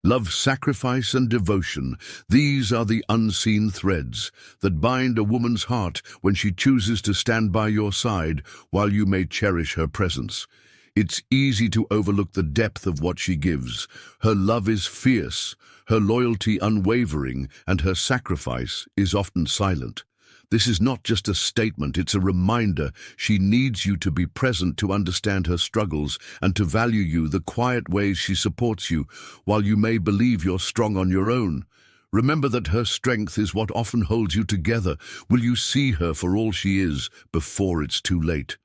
Love, sacrifice, and devotion. These are the unseen threads that bind a woman's heart when she chooses to stand by your side while you may cherish her presence. It's easy to overlook the depth of what she gives. Her love is fierce, her loyalty unwavering, and her sacrifice is often silent. This is not just a statement, it's a reminder. She needs you to be present to understand her struggles and to value you the quiet ways she supports you, while you may believe you're strong on your own. Remember that her strength is what often holds you together. Will you see her for all she is before it's too late?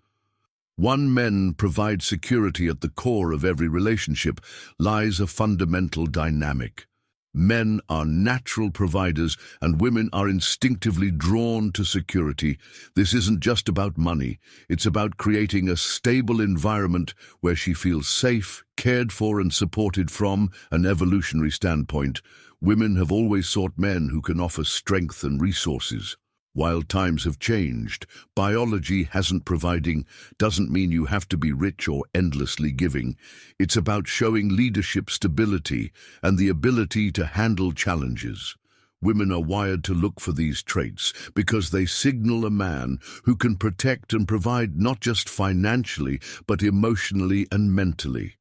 Men provide security. At the core of every relationship lies a fundamental dynamic. Men are natural providers and women are instinctively drawn to security. This isn't just about money. It's about creating a stable environment where she feels safe, cared for, and supported. From an evolutionary standpoint, women have always sought men who can offer strength and resources. While times have changed, biology hasn't. Providing doesn't mean you have to be rich or endlessly giving. It's about showing leadership, stability, and the ability to handle challenges. Women are wired to look for these traits because they signal a man who can protect and provide not just financially, but emotionally and mentally.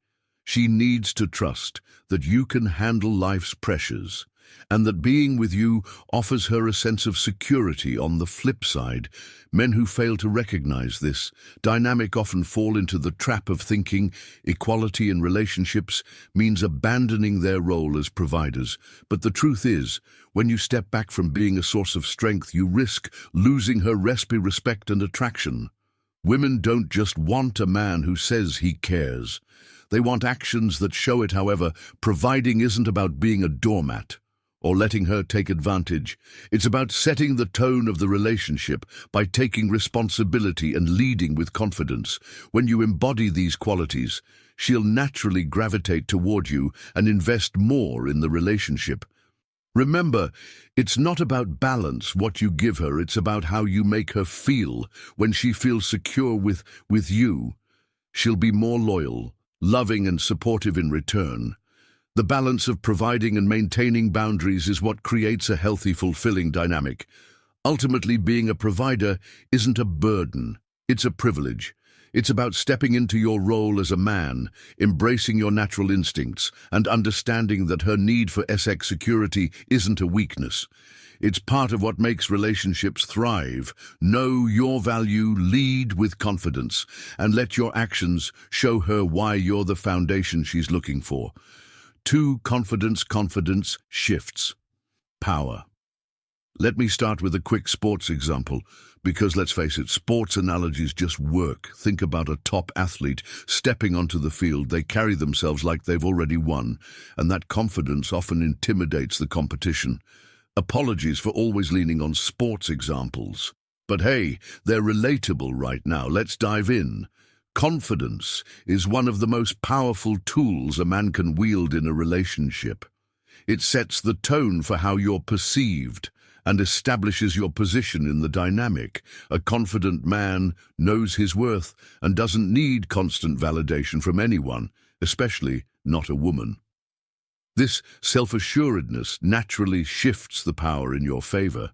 She needs to trust that you can handle life's pressures, and that being with you offers her a sense of security. On the flip side, men who fail to recognize this dynamic often fall into the trap of thinking equality in relationships means abandoning their role as providers. But the truth is, when you step back from being a source of strength, you risk losing her respect and attraction. Women don't just want a man who says he cares. They want actions that show it. However, providing isn't about being a doormat or letting her take advantage. It's about setting the tone of the relationship by taking responsibility and leading with confidence. When you embody these qualities, she'll naturally gravitate toward you and invest more in the relationship. Remember, it's not about balance, what you give her, it's about how you make her feel. When she feels secure with you, she'll be more loyal, loving, and supportive in return. The balance of providing and maintaining boundaries is what creates a healthy, fulfilling dynamic. Ultimately, being a provider isn't a burden, it's a privilege. It's about stepping into your role as a man, embracing your natural instincts, and understanding that her need for security isn't a weakness. It's part of what makes relationships thrive. Know your value, lead with confidence, and let your actions show her why you're the foundation she's looking for. 2. Confidence shifts. Power. Let me start with a quick sports example, because let's face it, sports analogies just work. Think about a top athlete stepping onto the field. They carry themselves like they've already won, and that confidence often intimidates the competition. Apologies for always leaning on sports examples, but hey, they're relatable right now. Let's dive in. Confidence is one of the most powerful tools a man can wield in a relationship. It sets the tone for how you're perceived and establishes your position in the dynamic. A confident man knows his worth and doesn't need constant validation from anyone, especially not a woman. This self-assuredness naturally shifts the power in your favor.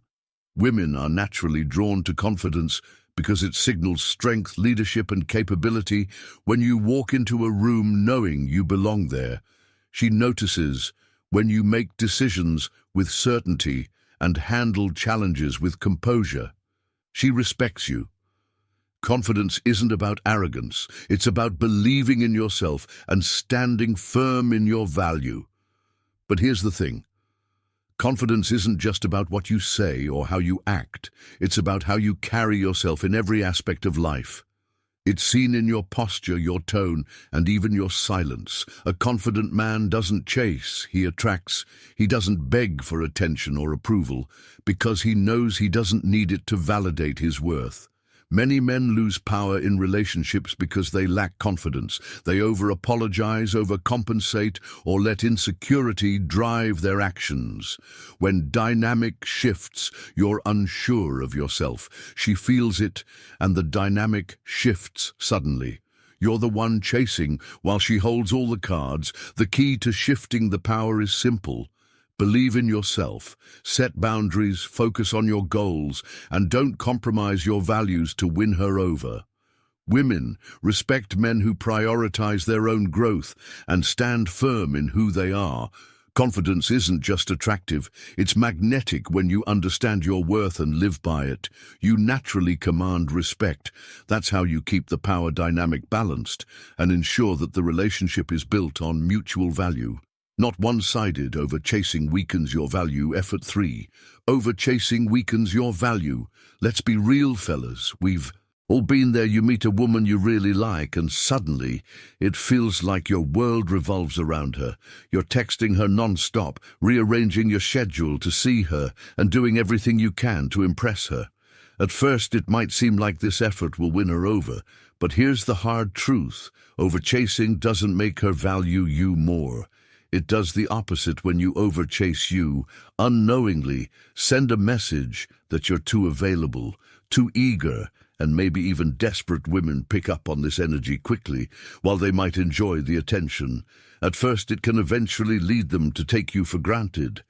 Women are naturally drawn to confidence because it signals strength, leadership, and capability. When you walk into a room knowing you belong there, she notices when you make decisions with certainty and handle challenges with composure. She respects you. Confidence isn't about arrogance. It's about believing in yourself and standing firm in your value. But here's the thing. Confidence isn't just about what you say or how you act. It's about how you carry yourself in every aspect of life. It's seen in your posture, your tone, and even your silence. A confident man doesn't chase, he attracts. He doesn't beg for attention or approval because he knows he doesn't need it to validate his worth. Many men lose power in relationships because they lack confidence. They over-apologize, overcompensate, or let insecurity drive their actions. When dynamic shifts, you're unsure of yourself. She feels it, and the dynamic shifts suddenly. You're the one chasing while she holds all the cards. The key to shifting the power is simple. Believe in yourself, set boundaries, focus on your goals, and don't compromise your values to win her over. Women, respect men who prioritize their own growth and stand firm in who they are. Confidence isn't just attractive, it's magnetic when you understand your worth and live by it. You naturally command respect. That's how you keep the power dynamic balanced and ensure that the relationship is built on mutual value. Not one-sided. Over-chasing weakens your value. Effort 3. Over-chasing weakens your value. Let's be real, fellas. We've all been there. You meet a woman you really like and suddenly it feels like your world revolves around her. You're texting her non-stop, rearranging your schedule to see her and doing everything you can to impress her. At first it might seem like this effort will win her over, but here's the hard truth. Over-chasing doesn't make her value you more. It does the opposite. When you overchase, you unknowingly send a message that you're too available, too eager, and maybe even desperate. Women pick up on this energy quickly. While they might enjoy the attention, at first it can eventually lead them to take you for granted.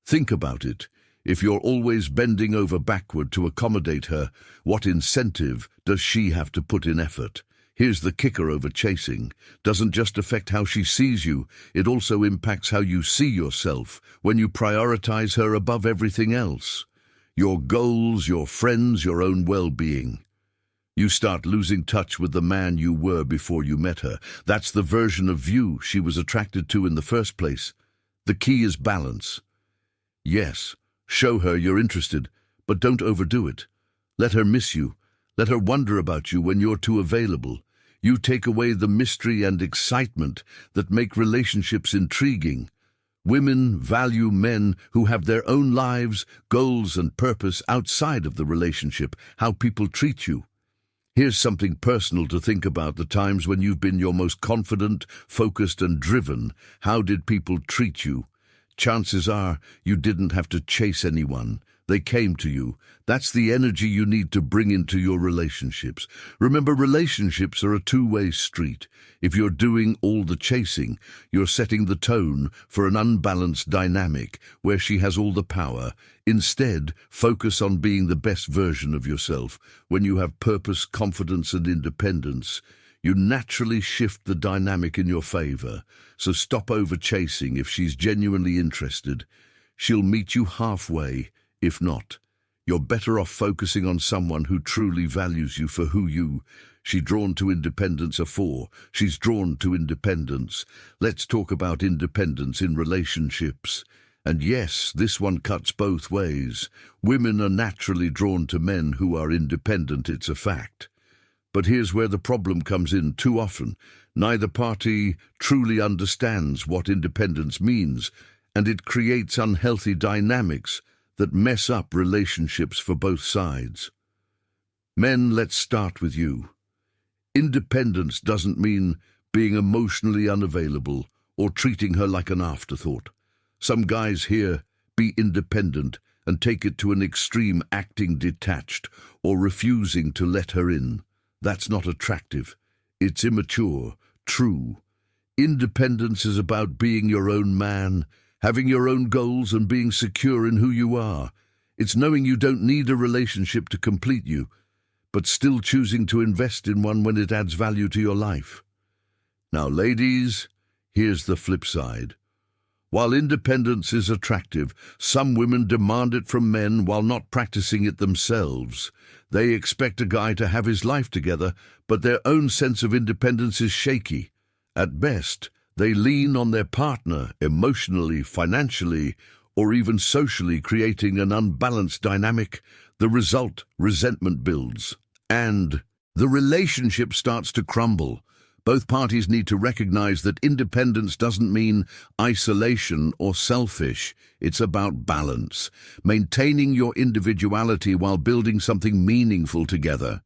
Think about it. If you're always bending over backward to accommodate her, what incentive does she have to put in effort? Here's the kicker. Over-chasing doesn't just affect how she sees you, it also impacts how you see yourself when you prioritize her above everything else. Your goals, your friends, your own well-being. You start losing touch with the man you were before you met her. That's the version of you she was attracted to in the first place. The key is balance. Yes, show her you're interested, but don't overdo it. Let her miss you. Let her wonder about you when you're too available. You take away the mystery and excitement that make relationships intriguing. Women value men who have their own lives, goals, and purpose outside of the relationship. How people treat you. Here's something personal to think about. The times when you've been your most confident, focused, and driven. How did people treat you? Chances are you didn't have to chase anyone. They came to you. That's the energy you need to bring into your relationships. Remember, relationships are a two-way street. If you're doing all the chasing, you're setting the tone for an unbalanced dynamic where she has all the power. Instead, focus on being the best version of yourself. When you have purpose, confidence, and independence, you naturally shift the dynamic in your favor. So stop over-chasing. If she's genuinely interested, she'll meet you halfway. If not, you're better off focusing on someone who truly values you for who you. She's drawn to independence. She's drawn to independence. Let's talk about independence in relationships. And yes, this one cuts both ways. Women are naturally drawn to men who are independent. It's a fact. But here's where the problem comes in. Too often, neither party truly understands what independence means, and it creates unhealthy dynamics that mess up relationships for both sides. Men, let's start with you. Independence doesn't mean being emotionally unavailable or treating her like an afterthought. Some guys here be independent and take it to an extreme, acting detached or refusing to let her in. That's not attractive. It's immature. True. Independence is about being your own man, having your own goals and being secure in who you are. It's knowing you don't need a relationship to complete you, but still choosing to invest in one when it adds value to your life. Now, ladies, here's the flip side. While independence is attractive, some women demand it from men while not practicing it themselves. They expect a guy to have his life together, but their own sense of independence is shaky. At best, they lean on their partner emotionally, financially, or even socially, creating an unbalanced dynamic. The result, resentment builds, and the relationship starts to crumble. Both parties need to recognize that independence doesn't mean isolation or selfish. It's about balance, maintaining your individuality while building something meaningful together.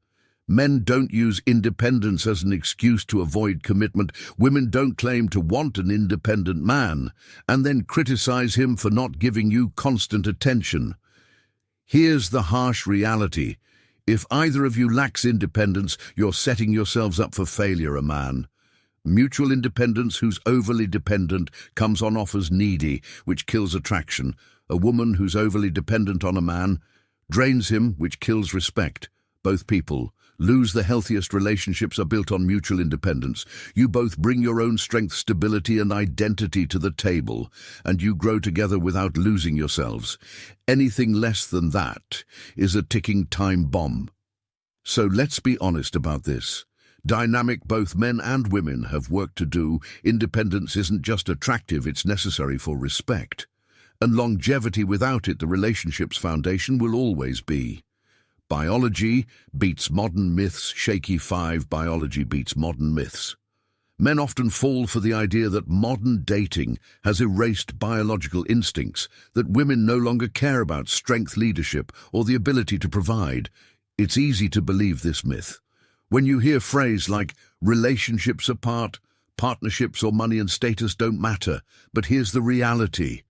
Men don't use independence as an excuse to avoid commitment. Women don't claim to want an independent man and then criticize him for not giving you constant attention. Here's the harsh reality. If either of you lacks independence, you're setting yourselves up for failure, a man. Mutual independence who's overly dependent comes on off as needy, which kills attraction. A woman who's overly dependent on a man drains him, which kills respect. Both people lose. The healthiest relationships are built on mutual independence. You both bring your own strength, stability, and identity to the table, and you grow together without losing yourselves. Anything less than that is a ticking time bomb. So let's be honest about this. Dynamic, both men and women have work to do. Independence isn't just attractive, it's necessary for respect. And longevity, without it, the relationship's foundation will always be. Biology beats modern myths. Shaky 5. Biology beats modern myths. Men often fall for the idea that modern dating has erased biological instincts, that women no longer care about strength, leadership, or the ability to provide. It's easy to believe this myth when you hear phrases like relationships apart, partnerships, or money and status don't matter. But here's the reality.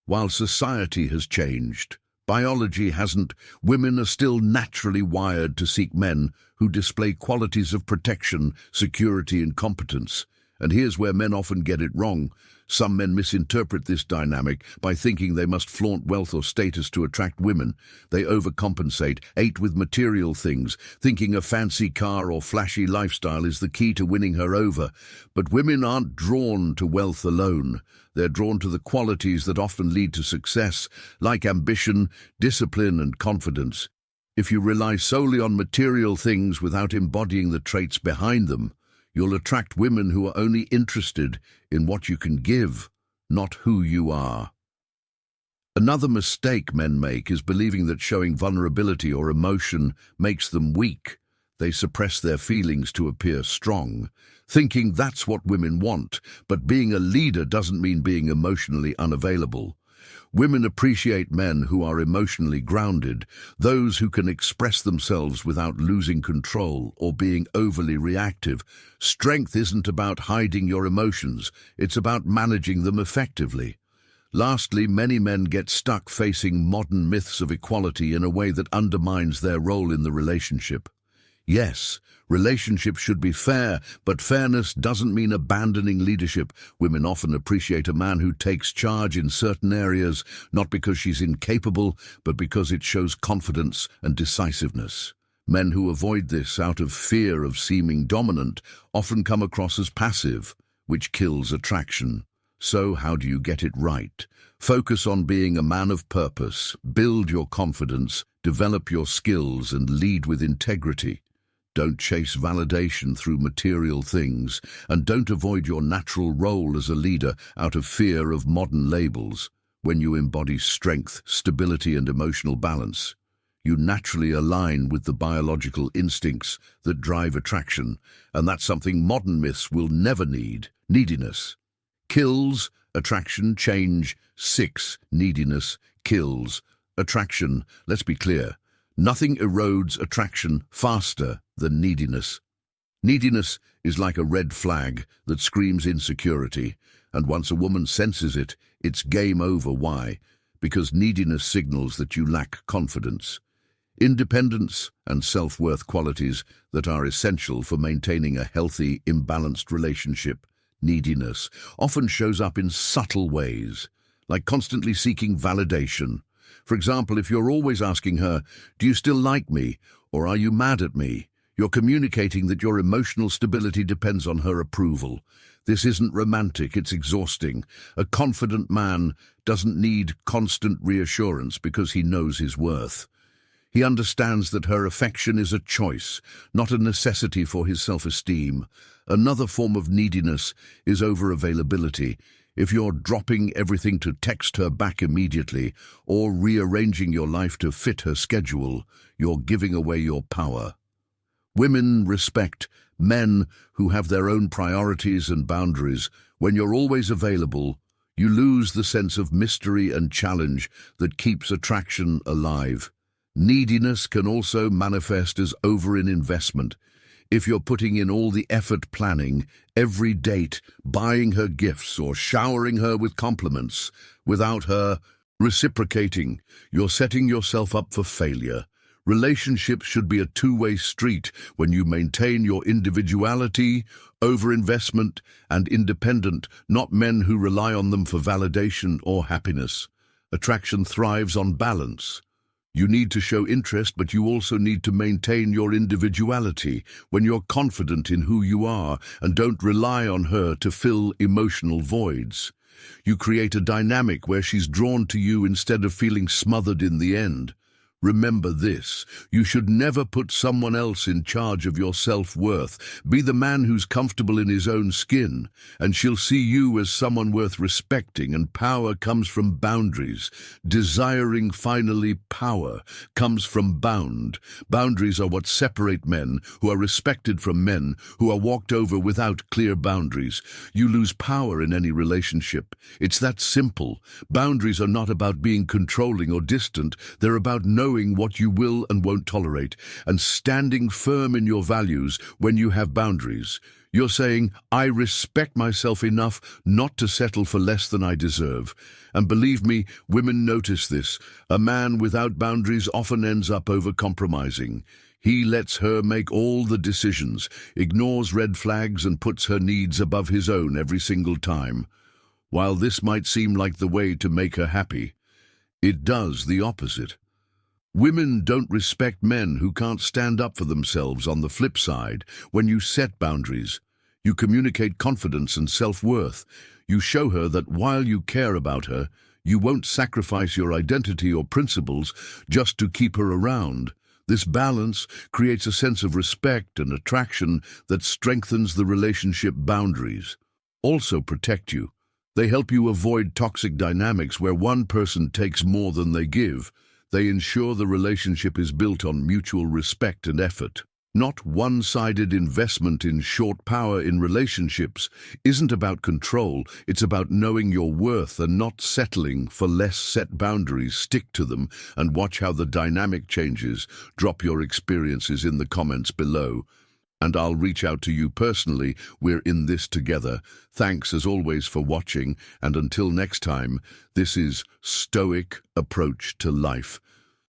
While society has changed, biology hasn't. Women are still naturally wired to seek men who display qualities of protection, security, and competence. And here's where men often get it wrong. Some men misinterpret this dynamic by thinking they must flaunt wealth or status to attract women. They overcompensate, ate with material things, thinking a fancy car or flashy lifestyle is the key to winning her over. But women aren't drawn to wealth alone. They're drawn to the qualities that often lead to success, like ambition, discipline, and confidence. If you rely solely on material things without embodying the traits behind them, you'll attract women who are only interested in what you can give, not who you are. Another mistake men make is believing that showing vulnerability or emotion makes them weak. They suppress their feelings to appear strong, thinking that's what women want. But being a leader doesn't mean being emotionally unavailable. Women appreciate men who are emotionally grounded, those who can express themselves without losing control or being overly reactive. Strength isn't about hiding your emotions, it's about managing them effectively. Lastly, many men get stuck facing modern myths of equality in a way that undermines their role in the relationship. Yes, relationships should be fair, but fairness doesn't mean abandoning leadership. Women often appreciate a man who takes charge in certain areas, not because she's incapable, but because it shows confidence and decisiveness. Men who avoid this out of fear of seeming dominant often come across as passive, which kills attraction. So how do you get it right? Focus on being a man of purpose, build your confidence, develop your skills, and lead with integrity. Don't chase validation through material things, and don't avoid your natural role as a leader out of fear of modern labels. When you embody strength, stability, and emotional balance, you naturally align with the biological instincts that drive attraction, and that's something modern myths will never need. Neediness kills attraction. Change 6. Neediness kills attraction. Let's be clear. Nothing erodes attraction faster than neediness. Neediness is like a red flag that screams insecurity, and once a woman senses it, it's game over. Why? Because neediness signals that you lack confidence, independence, and self-worth, qualities that are essential for maintaining a healthy, imbalanced relationship. Neediness often shows up in subtle ways, like constantly seeking validation. For example, if you're always asking her, "Do you still like me?" or "Are you mad at me?" you're communicating that your emotional stability depends on her approval. This isn't romantic, it's exhausting. A confident man doesn't need constant reassurance because he knows his worth. He understands that her affection is a choice, not a necessity for his self-esteem. Another form of neediness is over-availability. If you're dropping everything to text her back immediately or rearranging your life to fit her schedule, you're giving away your power. Women respect men who have their own priorities and boundaries. When you're always available, you lose the sense of mystery and challenge that keeps attraction alive. Neediness can also manifest as over-investment. If you're putting in all the effort planning every date, buying her gifts or showering her with compliments without her reciprocating, you're setting yourself up for failure. Relationships should be a two-way street when you maintain your individuality, overinvestment, and independent, not men who rely on them for validation or happiness. Attraction thrives on balance. You need to show interest, but you also need to maintain your individuality when you're confident in who you are and don't rely on her to fill emotional voids. You create a dynamic where she's drawn to you instead of feeling smothered in the end. Remember this, you should never put someone else in charge of your self-worth. Be the man who's comfortable in his own skin, and she'll see you as someone worth respecting, and power comes from boundaries. Desiring finally power comes from boundaries are what separate men who are respected from men who are walked over without clear boundaries. You lose power in any relationship. It's that simple. Boundaries are not about being controlling or distant. They're about knowing what you will and won't tolerate, and standing firm in your values when you have boundaries. You're saying, I respect myself enough not to settle for less than I deserve. And believe me, women notice this. A man without boundaries often ends up over-compromising. He lets her make all the decisions, ignores red flags, and puts her needs above his own every single time. While this might seem like the way to make her happy, it does the opposite. Women don't respect men who can't stand up for themselves. On the flip side, when you set boundaries, you communicate confidence and self-worth. You show her that while you care about her, you won't sacrifice your identity or principles just to keep her around. This balance creates a sense of respect and attraction that strengthens the relationship. Boundaries also protect you. They help you avoid toxic dynamics where one person takes more than they give. They ensure the relationship is built on mutual respect and effort. Not one-sided investment in short power in relationships isn't about control, it's about knowing your worth and not settling for less. Set boundaries, stick to them, and watch how the dynamic changes. Drop your experiences in the comments below, and I'll reach out to you personally. We're in this together. Thanks as always for watching, and until next time, this is Stoic Approach to Life.